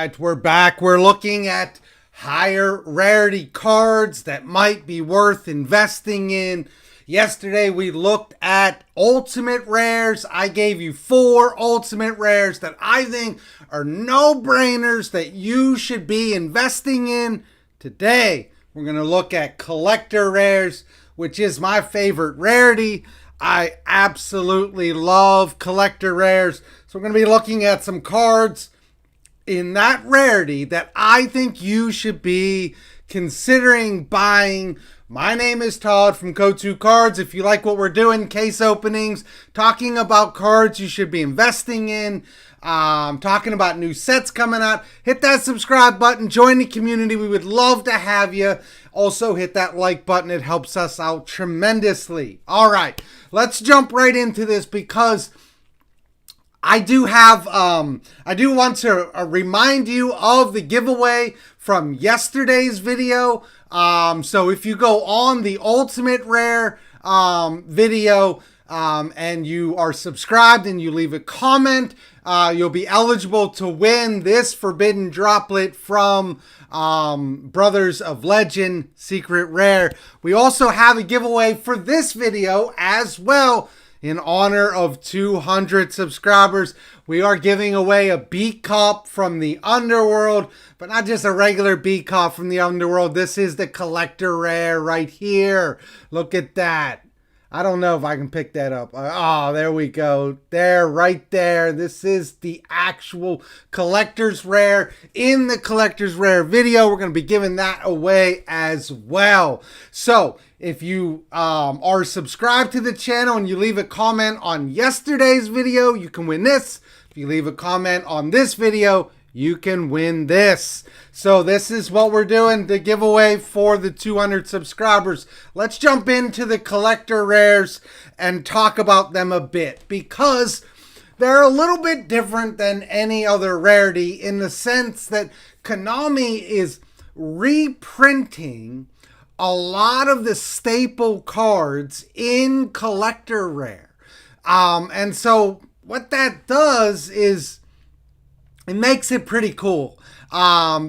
right, we're back. We're looking at higher rarity cards that might be worth investing in. Yesterday we looked at ultimate rares. I gave you 4 ultimate rares that I think are no-brainers that you should be investing in. Today we're going to look at collector rares, which is my favorite rarity. I absolutely love collector rares. So we're going to be looking at some cards in that rarity that I think you should be considering buying. My name is Todd from Go2 Cards. If you like what we're doing, case openings, talking about cards you should be investing in, talking about new sets coming out, hit that subscribe button, join the community. We would love to have you. Also hit that like button. It helps us out tremendously. All right, let's jump right into this because I do want to remind you of the giveaway from yesterday's video. So if you go on the Ultimate Rare video and you are subscribed and you leave a comment, you'll be eligible to win this Forbidden Droplet from Brothers of Legend Secret Rare. We also have a giveaway for this video as well. In honor of 200 subscribers, we are giving away a B Cup from the Underworld, but not just a regular B Cup from the Underworld. This is the collector rare right here. Look at that. I don't know if I can pick that up. Oh, there we go. There, right there. This is the actual collector's rare in the collector's rare video. We're going to be giving that away as well. So if you are subscribed to the channel and you leave a comment on yesterday's video, you can win this. If you leave a comment on this video, you can win this. So this is what we're doing, the giveaway for the 200 subscribers. Let's jump into the collector rares and talk about them a bit because they're a little bit different than any other rarity in the sense that Konami is reprinting a lot of the staple cards in collector rare. And so what that does is it makes it pretty cool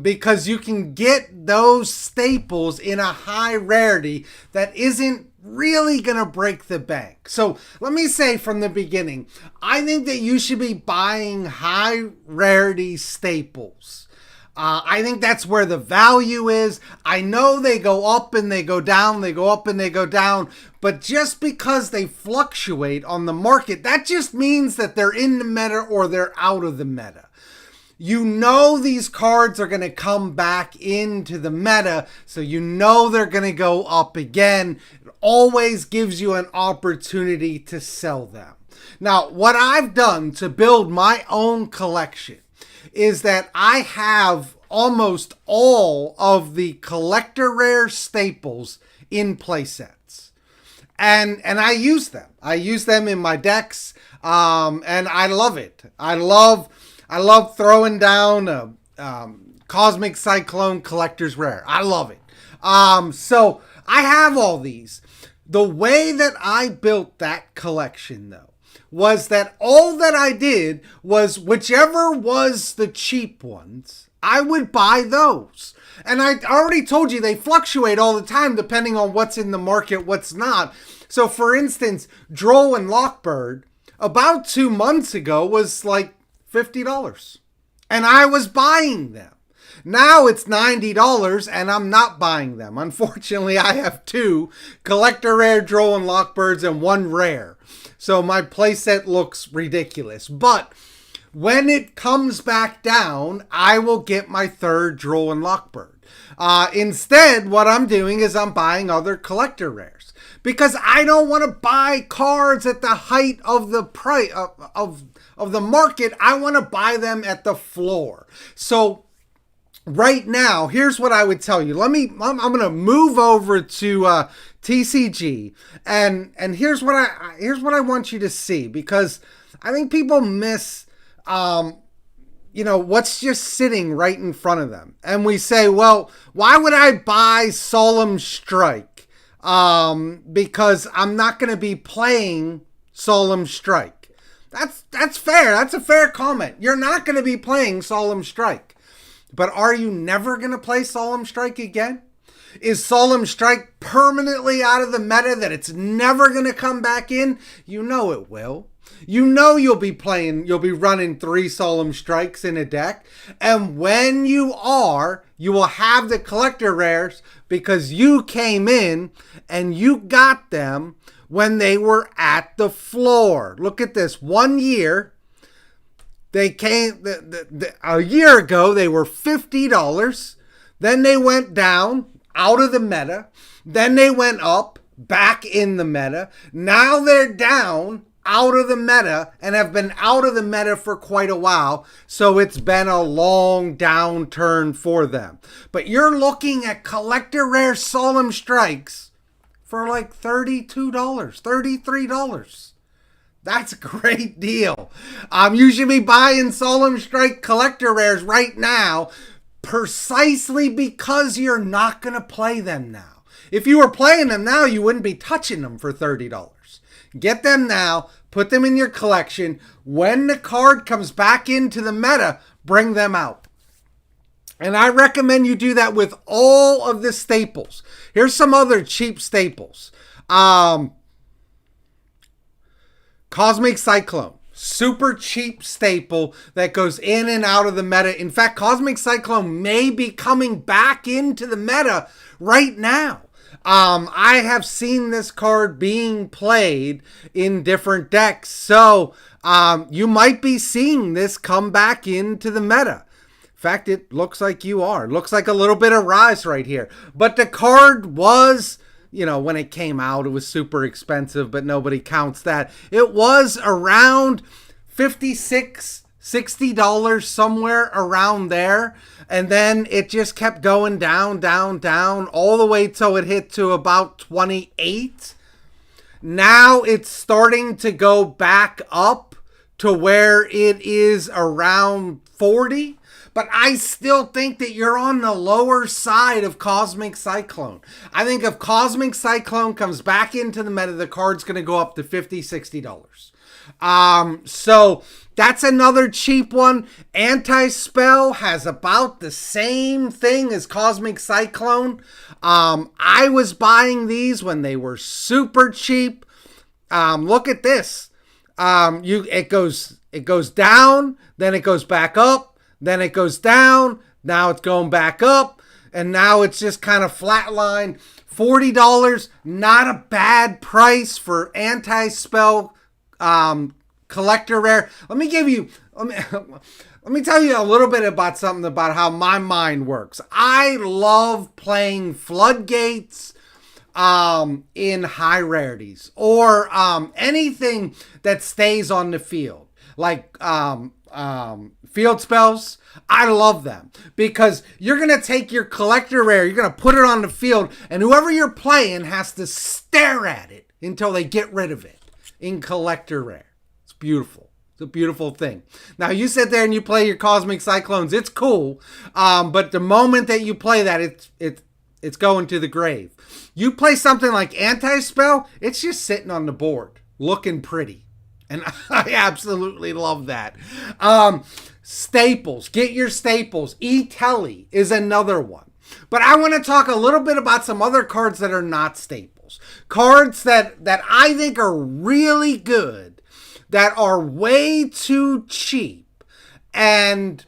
because you can get those staples in a high rarity that isn't really going to break the bank. So let me say from the beginning, I think that you should be buying high rarity staples. I think that's where the value is. I know they go up and they go down, they go up and they go down, but just because they fluctuate on the market, that just means that they're in the meta or they're out of the meta. You know these cards are going to come back into the meta, so you know they're going to go up again. It always gives you an opportunity to sell them. Now, what I've done to build my own collection is that I have almost all of the collector rare staples in playsets. And I use them. I use them in my decks, and I love it. I love throwing down a Cosmic Cyclone Collector's Rare. I love it. So I have all these. The way that I built that collection, though, was that all that I did was whichever was the cheap ones, I would buy those. And I already told you they fluctuate all the time depending on what's in the market, what's not. So for instance, Droll and Lockbird about 2 months ago was like $50. And I was buying them. Now it's $90 and I'm not buying them. Unfortunately, I have 2 collector rare Droll and Lockbirds and 1 rare. So my playset looks ridiculous. But when it comes back down, I will get my 3rd Droll and Lockbird. Instead, what I'm doing is I'm buying other collector rares. Because I don't want to buy cards at the height of the price of the market. I want to buy them at the floor. So right now, here's what I would tell you. I'm going to move over to TCG, and here's what I want you to see, because I think people miss what's just sitting right in front of them. And we say, well, why would I buy Solemn Strike? Because I'm not going to be playing Solemn Strike. That's fair. That's a fair comment. You're not going to be playing Solemn Strike. But are you never going to play Solemn Strike again? Is Solemn Strike permanently out of the meta that it's never going to come back in? You know it will. You know you'll be running 3 Solemn Strikes in a deck. And when you are, you will have the collector rares because you came in and you got them when they were at the floor. Look at this. 1 year, they came, a year ago, they were $50. Then they went down out of the meta. Then they went up back in the meta. Now they're down out of the meta and have been out of the meta for quite a while. So it's been a long downturn for them. But you're looking at collector rare Solemn Strikes for like $32, $33. That's a great deal. You should be buying Solemn Strike collector rares right now precisely because you're not going to play them now. If you were playing them now, you wouldn't be touching them for $30. Get them now, put them in your collection. When the card comes back into the meta, bring them out. And I recommend you do that with all of the staples. Here's some other cheap staples. Cosmic Cyclone. Super cheap staple that goes in and out of the meta. In fact, Cosmic Cyclone may be coming back into the meta right now. I have seen this card being played in different decks. So you might be seeing this come back into the meta. In fact, it looks like you are. Looks like a little bit of rise right here. But the card was, when it came out, it was super expensive, but nobody counts that. It was around $56, $60, somewhere around there. And then it just kept going down, down, down, all the way till it hit to about 28. Now it's starting to go back up to where it is around 40. But I still think that you're on the lower side of Cosmic Cyclone. I think if Cosmic Cyclone comes back into the meta, the card's going to go up to $50, $60. So that's another cheap one. Anti-Spell has about the same thing as Cosmic Cyclone. I was buying these when they were super cheap. Look at this. It goes down, then it goes back up. Then it goes down. Now it's going back up. And now it's just kind of flatlined. $40, not a bad price for Anti-Spell collector rare. Let me tell you a little bit about something about how my mind works. I love playing Floodgates in high rarities or anything that stays on the field. Like field spells. I love them because you're going to take your collector rare, you're going to put it on the field, and whoever you're playing has to stare at it until they get rid of it in collector rare. It's beautiful. It's a beautiful thing. Now, you sit there and you play your Cosmic Cyclones. It's cool, but the moment that you play that, it's going to the grave. You play something like Anti-Spell, it's just sitting on the board, looking pretty. And I absolutely love that. Staples. Get your staples. E-Telly is another one. But I want to talk a little bit about some other cards that are not staples. Cards that I think are really good, that are way too cheap, and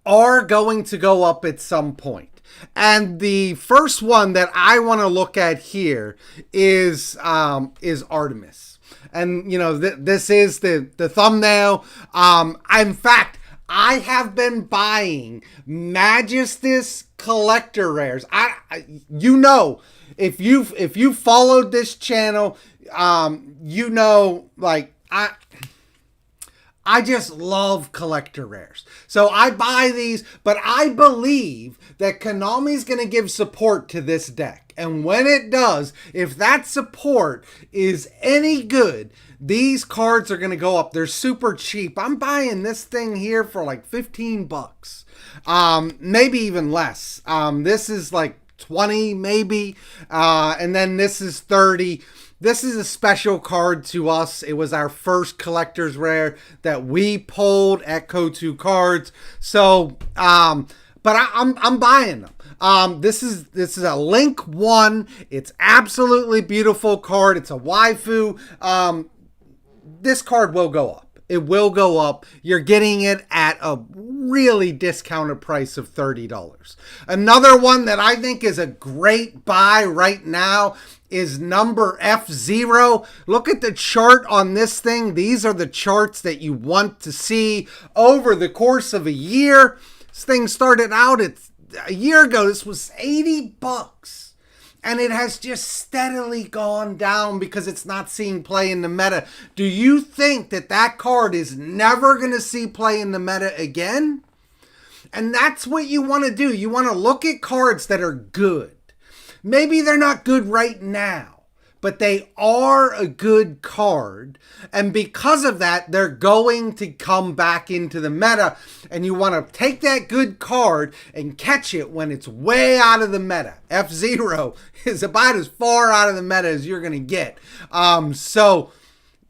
are going to go up at some point. And the first one that I want to look at here is Artemis. And, this is the thumbnail. In fact, I have been buying Majestus collector rares. If you followed this channel, I just love collector rares. So I buy these, but I believe that Konami's going to give support to this deck. And when it does, if that support is any good, these cards are going to go up. They're super cheap. I'm buying this thing here for like $15. Maybe even less. This is like 20 maybe. And then this is 30. this is a special card to us. It was our first collector's rare that we pulled at Ko2 Cards. So, but I'm buying them. This is a Link 1. It's absolutely beautiful card. It's a waifu. This card will go up. It will go up. You're getting it at a really discounted price of $30. Another one that I think is a great buy right now is number F0. Look at the chart on this thing. These are the charts that you want to see over the course of a year. This thing started out a year ago. This was $80. And it has just steadily gone down because it's not seeing play in the meta. Do you think that that card is never going to see play in the meta again? And that's what you want to do. You want to look at cards that are good. Maybe they're not good right now, but they are a good card. And because of that, they're going to come back into the meta. And you want to take that good card and catch it when it's way out of the meta. F0 is about as far out of the meta as you're going to get. So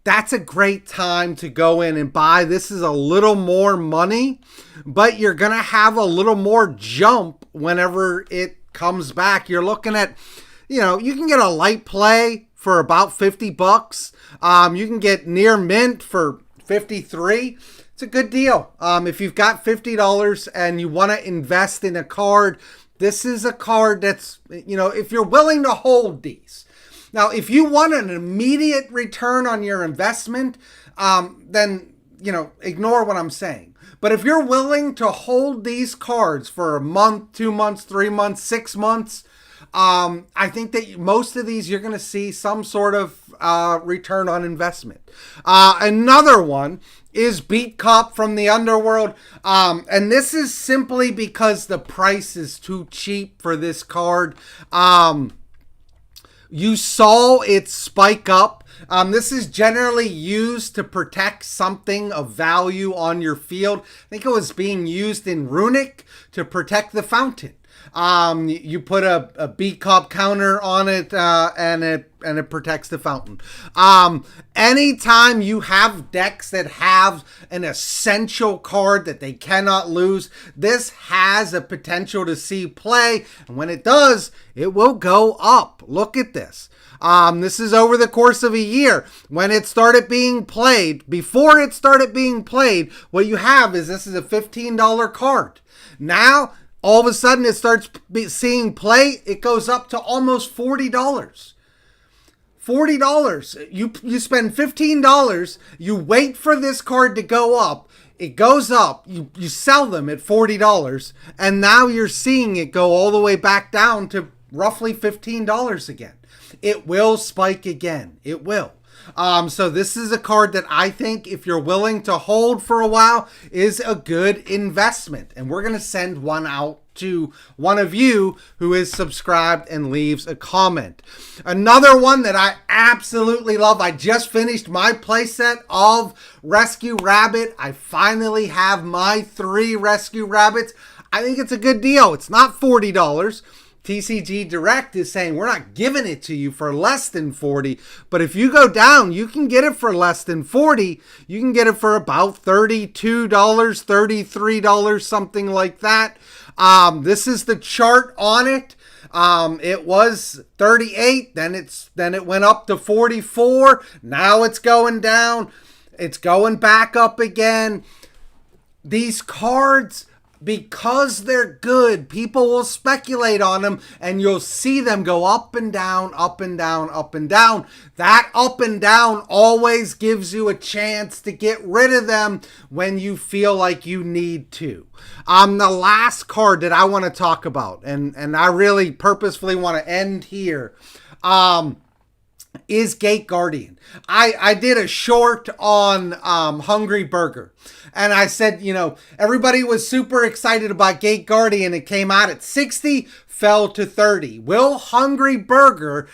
that's a great time to go in and buy. This is a little more money, but you're going to have a little more jump whenever it comes back. You're looking at, you can get a light play for about $50. You can get near mint for $53. It's a good deal. If you've got $50 and you want to invest in a card, this is a card that's, if you're willing to hold these. Now, if you want an immediate return on your investment, then, ignore what I'm saying. But if you're willing to hold these cards for a month, 2 months, 3 months, 6 months, I think that most of these you're going to see some sort of return on investment. Another one is Beat Cop from the Underworld. And this is simply because the price is too cheap for this card. You saw it spike up. This is generally used to protect something of value on your field. I think it was being used in Runic to protect the fountain. You put a B-Cop counter on it, and it protects the fountain. Anytime you have decks that have an essential card that they cannot lose, this has a potential to see play. And when it does, it will go up. Look at this. This is over the course of a year. When it started being played, before it started being played, what you have is this is a $15 card. Now, all of a sudden, it starts seeing play. It goes up to almost $40. $40. You spend $15. You wait for this card to go up. It goes up. You sell them at $40. And now you're seeing it go all the way back down to roughly $15 again. It will spike again. It will. So this is a card that I think if you're willing to hold for a while is a good investment. And we're going to send one out to one of you who is subscribed and leaves a comment. Another one that I absolutely love. I just finished my playset of Rescue Rabbit. I finally have my 3 Rescue Rabbits. I think it's a good deal. It's not $40. TCG Direct is saying we're not giving it to you for less than $40, but if you go down, you can get it for less than $40. You can get it for about $32, $33, something like that. This is the chart on it. It was 38, then it went up to 44. Now it's going down. It's going back up again. These cards, because they're good, people will speculate on them and you'll see them go up and down, up and down, up and down. That up and down always gives you a chance to get rid of them when you feel like you need to. The last card that I want to talk about, and I really purposefully want to end here, is Gate Guardian. I did a short on Hungry Burger. And I said, everybody was super excited about Gate Guardian. It came out at 60, fell to 30. Will Hungry Burger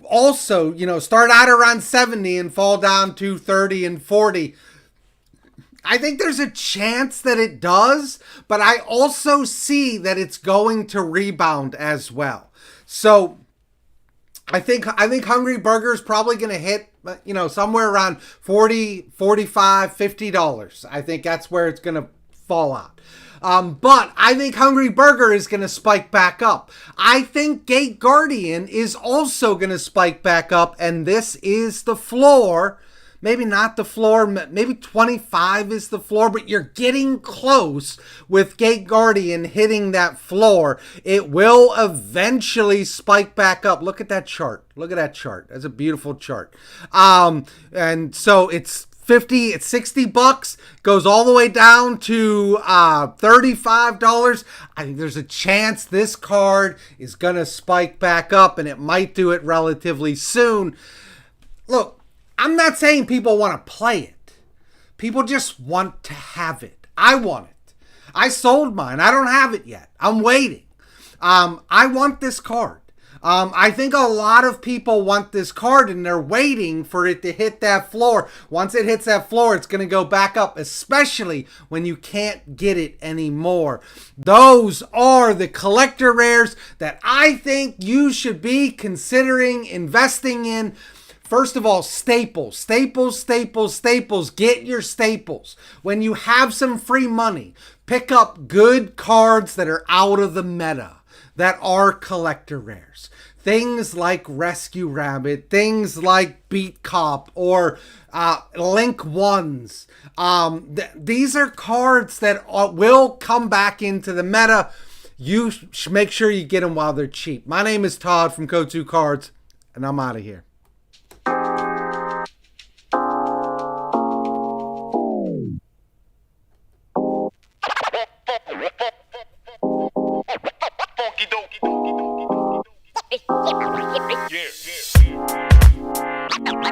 also, start out around 70 and fall down to 30 and 40? I think there's a chance that it does, but I also see that it's going to rebound as well. So I think Hungry Burger is probably going to hit, somewhere around 40, 45, $50. I think that's where it's going to fall out. But I think Hungry Burger is going to spike back up. I think Gate Guardian is also going to spike back up, and this is the floor. Maybe not the floor, maybe 25 is the floor, but you're getting close with Gate Guardian hitting that floor. It will eventually spike back up. Look at that chart. Look at that chart. That's a beautiful chart. And so it's $60, goes all the way down to $35. I think there's a chance this card is going to spike back up, and it might do it relatively soon. Look, I'm not saying people want to play it. People just want to have it. I want it. I sold mine. I don't have it yet. I'm waiting. I want this card. I think a lot of people want this card, and they're waiting for it to hit that floor. Once it hits that floor, it's going to go back up, especially when you can't get it anymore. Those are the collector rares that I think you should be considering investing in. First of all, staples. Get your staples. When you have some free money, pick up good cards that are out of the meta, that are collector rares. Things like Rescue Rabbit, things like Beat Cop, or Link Ones. These are cards that will come back into the meta. You should make sure you get them while they're cheap. My name is Todd from Go2 Cards, and I'm out of here.